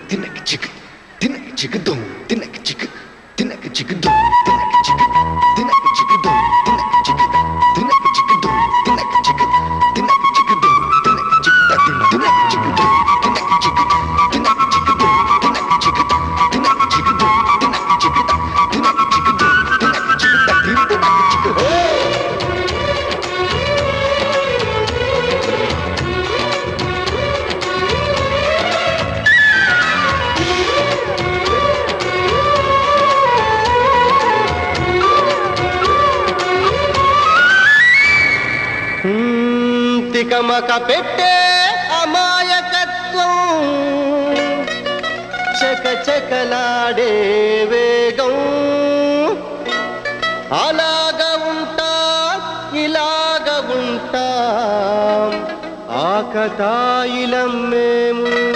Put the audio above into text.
తినక చిక్ తినక చిక్కుదోం తినక చిక్ తినక చిక్కుదోం తినక చిక్ తినక చిక్కుదోం తినక చిక్ తినక చిక్కుదోం తినక చిక్ తినక చిక్కుదోం తినక చిక్ తినక చిక్కుదోం తినక చిక్ తినక చిక్కుదోం తినక చిక్ తినక చిక్కుదోం తినక చిక్ తినక చిక్కుదోం తినక చిక్ తినక చిక్ తికమక పెట్టే అమాయకత్వం చకచకలాడే వేగం అలాగ ఉంటా ఇలాగ ఉంటా ఆకతాయిలం మేము